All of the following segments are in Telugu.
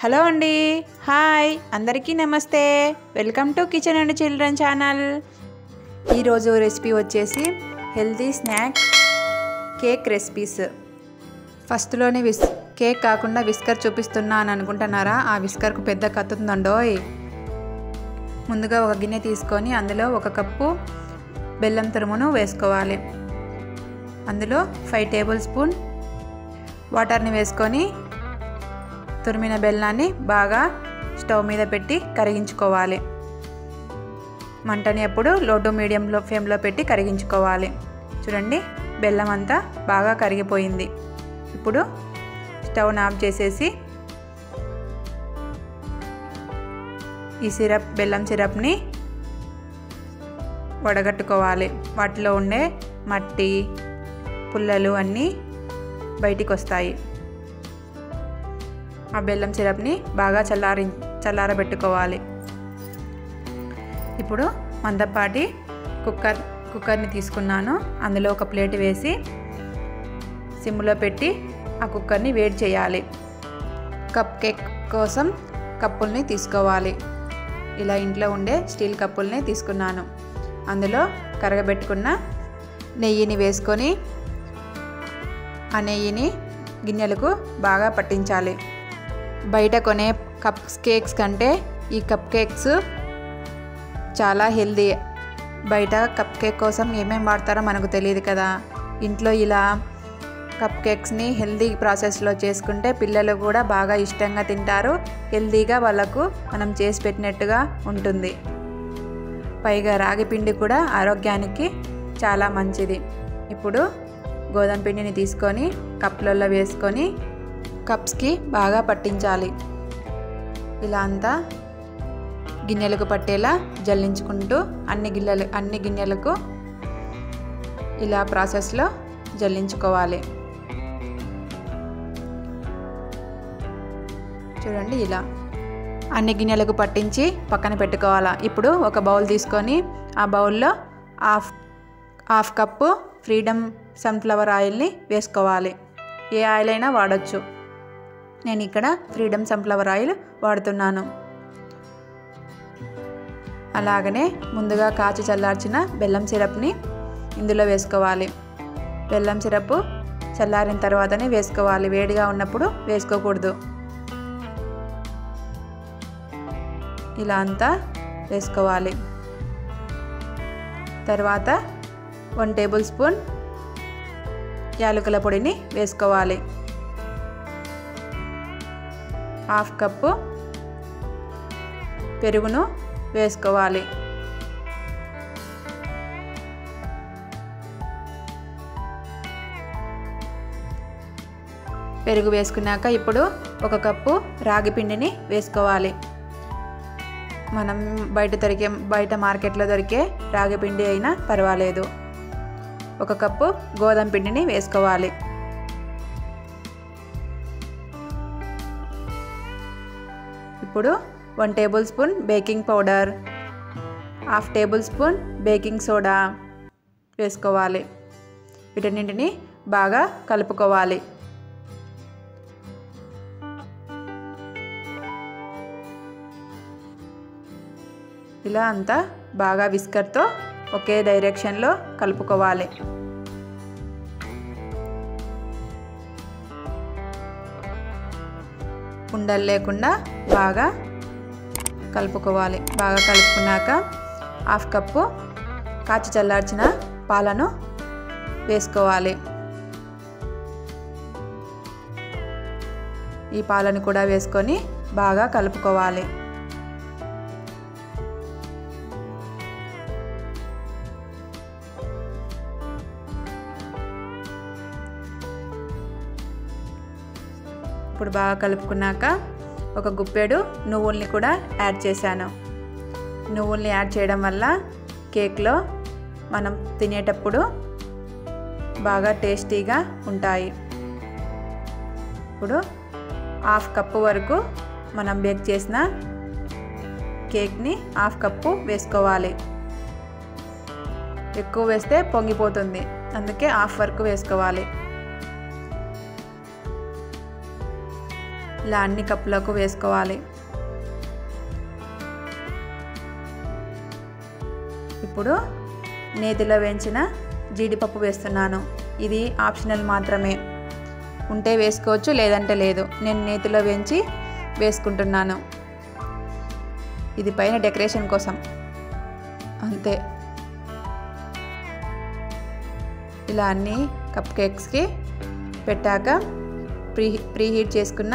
హలో అండి, హాయ్ అందరికీ నమస్తే. Welcome to kitchen and children channel. ఈరోజు రెసిపీ వచ్చేసి హెల్తీ స్నాక్ కేక్ రెసిపీస్. ఫస్ట్లోనే కేక్ కాకుండా విస్కర్ చూపిస్తున్నాను అనుకుంటున్నారా? ఆ విస్కర్కు పెద్ద కత్తి ఉందండోయ్. ముందుగా ఒక గిన్నె తీసుకొని అందులో 1 కప్పు బెల్లం తురుమును వేసుకోవాలి. అందులో 5 టేబుల్ స్పూన్ వాటర్ని వేసుకొని తురిమిన బెల్లాన్ని బాగా స్టవ్ మీద పెట్టి కరిగించుకోవాలి. మంటని ఎప్పుడు లో టు మీడియం ఫ్లేమ్లో పెట్టి కరిగించుకోవాలి. చూడండి, బెల్లం అంతా బాగా కరిగిపోయింది. ఇప్పుడు స్టవ్ని ఆఫ్ చేసేసి ఈ బెల్లం సిరప్ని వడగట్టుకోవాలి. వాటిలో ఉండే మట్టి పుల్లలు అన్నీ బయటికి వస్తాయి. ఆ బెల్లం సిరప్ని బాగా చల్లారబెట్టుకోవాలి. ఇప్పుడు మందపాటి కుక్కర్ని తీసుకున్నాను. అందులో ఒక ప్లేట్ వేసి సిమ్లో పెట్టి ఆ కుక్కర్ని వేడి చేయాలి. కప్ కేక్ కోసం కప్పుల్ని తీసుకోవాలి. ఇలా ఇంట్లో ఉండే స్టీల్ కప్పుల్ని తీసుకున్నాను. అందులో కరగబెట్టుకున్న నెయ్యిని వేసుకొని ఆ నెయ్యిని గిన్నెలకు బాగా పట్టించాలి. బయట కొనే కప్ కేక్స్ కంటే ఈ కప్ కేక్స్ చాలా హెల్దీ. బయట కప్ కేక్ కోసం ఏమేమి వాడతారో మనకు తెలియదు కదా. ఇంట్లో ఇలా కప్ కేక్స్ని హెల్దీ ప్రాసెస్లో చేసుకుంటే పిల్లలు కూడా బాగా ఇష్టంగా తింటారు. హెల్దీగా వాళ్ళకు మనం చేసి పెట్టినట్టుగా ఉంటుంది. పైగా రాగి పిండి కూడా ఆరోగ్యానికి చాలా మంచిది. ఇప్పుడు గోధుమ పిండిని తీసుకొని కప్పులలో వేసుకొని కప్స్కి బాగా పట్టించాలి. ఇలా అంతా గిన్నెలకు పట్టేలా జల్లించుకుంటూ అన్ని గిన్నెలకు ఇలా ప్రాసెస్లో జల్లించుకోవాలి. చూడండి, ఇలా అన్ని గిన్నెలకు పట్టించి పక్కన పెట్టుకోవాలా. ఇప్పుడు ఒక బౌల్ తీసుకొని ఆ బౌల్లో హాఫ్ కప్పు ఫ్రీడమ్ సన్ఫ్లవర్ ఆయిల్ని వేసుకోవాలి. ఏ ఆయిల్ అయినా వాడచ్చు. నేను ఇక్కడ ఫ్రీడమ్ సన్ఫ్లవర్ ఆయిల్ వాడుతున్నాను. అలాగనే ముందుగా కాచి చల్లార్చిన బెల్లం సిరప్ని ఇందులో వేసుకోవాలి. బెల్లం సిరప్ చల్లారిన తర్వాతనే వేసుకోవాలి. వేడిగా ఉన్నప్పుడు వేసుకోకూడదు. ఇలా అంతా వేసుకోవాలి. తర్వాత 1 టేబుల్ స్పూన్ యాలకుల పొడిని వేసుకోవాలి. హాఫ్ కప్పు పెరుగును వేసుకోవాలి. పెరుగు వేసుకున్నాక ఇప్పుడు 1 కప్పు రాగి పిండిని వేసుకోవాలి. మనం బయట మార్కెట్లో దొరికే రాగి పిండి అయినా పర్వాలేదు. 1 కప్పు గోధుమ పిండిని వేసుకోవాలి. ఇప్పుడు 1 table spoon baking powder, half table spoon baking soda వేసుకోవాలి. వీటన్నింటిని బాగా కలుపుకోవాలి. ఇలా అంతా బాగా విస్కర్తో ఒకే డైరెక్షన్లో కలుపుకోవాలి. ఉండలు లేకుండా బాగా కలుపుకోవాలి. బాగా కలుపుకున్నాక హాఫ్ కప్పు కాచి చల్లార్చిన పాలను వేసుకోవాలి. ఈ పాలను కూడా వేసుకొని బాగా కలుపుకోవాలి. ఇప్పుడు బాగా కలుపుకున్నాక ఒక గుప్పెడు నువ్వుల్ని కూడా యాడ్ చేశాను. నువ్వుల్ని యాడ్ చేయడం వల్ల కేక్లో మనం తినేటప్పుడు బాగా టేస్టీగా ఉంటాయి. ఇప్పుడు హాఫ్ కప్పు వరకు మనం బేక్ చేసిన కేక్ని హాఫ్ కప్పు వేసుకోవాలి. ఎక్కువ వేస్తే పొంగిపోతుంది, అందుకే హాఫ్ వరకు వేసుకోవాలి. ఇలా అన్ని కప్పులకు వేసుకోవాలి. ఇప్పుడు నేతిలో వేయించిన జీడిపప్పు వేస్తున్నాను. ఇది ఆప్షనల్ మాత్రమే, ఉంటే వేసుకోవచ్చు లేదంటే లేదు. నేను నేతిలో వేయించి వేసుకుంటున్నాను. ఇది పైన డెకరేషన్ కోసం అంతే. ఇలా అన్ని కప్ కేక్స్కి పెట్టాక ప్రీహీట్ చేసుకున్న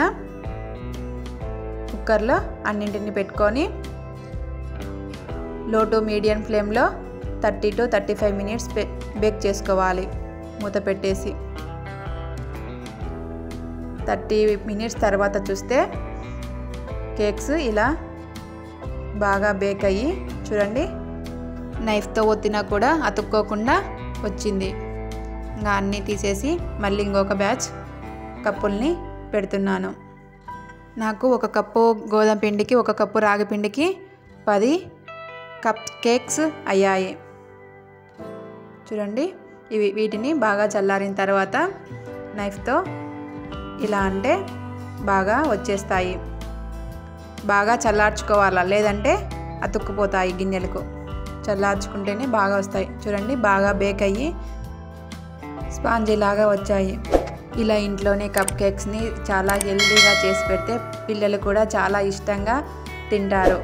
కుక్కర్లో అన్నింటిని పెట్టుకొని లో టు మీడియం ఫ్లేమ్లో 30 to 35 మినిట్స్ బేక్ చేసుకోవాలి. మూత పెట్టేసి 30 మినిట్స్ తర్వాత చూస్తే కేక్స్ ఇలా బాగా బేక్ అయ్యి చూడండి, నైఫ్తో ఒత్తినా కూడా అతుక్కోకుండా వచ్చింది. ఇంకా అన్నీ తీసేసి మళ్ళీ ఇంకొక బ్యాచ్ కప్పుల్ని పెడుతున్నాను. నాకు 1 కప్పు గోధుమ పిండికి 1 కప్పు రాగి పిండికి 10 కప్ కేక్స్ అయ్యాయి. చూడండి, వీటిని బాగా చల్లారిన తర్వాత నైఫ్తో ఇలా అంటే బాగా వచ్చేస్తాయి. బాగా చల్లార్చుకోవాలా, లేదంటే అతుక్కుపోతాయి గిన్నెలకు. చల్లార్చుకుంటేనే బాగా వస్తాయి. చూడండి, బాగా బేక్ అయ్యి స్పాంజీ లాగా వచ్చాయి. ఇలా ఇంట్లోనే కప్ కేక్స్ని చాలా హెల్తీగా చేసి పెడితే పిల్లలు కూడా చాలా ఇష్టంగా తింటారు.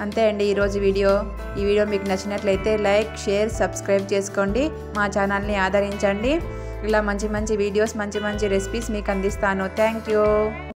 అంతే అండి ఈరోజు వీడియో. ఈ వీడియో మీకు నచ్చినట్లయితే లైక్, షేర్, సబ్స్క్రైబ్ చేసుకోండి. మా ఛానల్ని ఆదరించండి. ఇలా మంచి మంచి వీడియోస్, మంచి మంచి రెసిపీస్ మీకు అందిస్తాను. Thank you.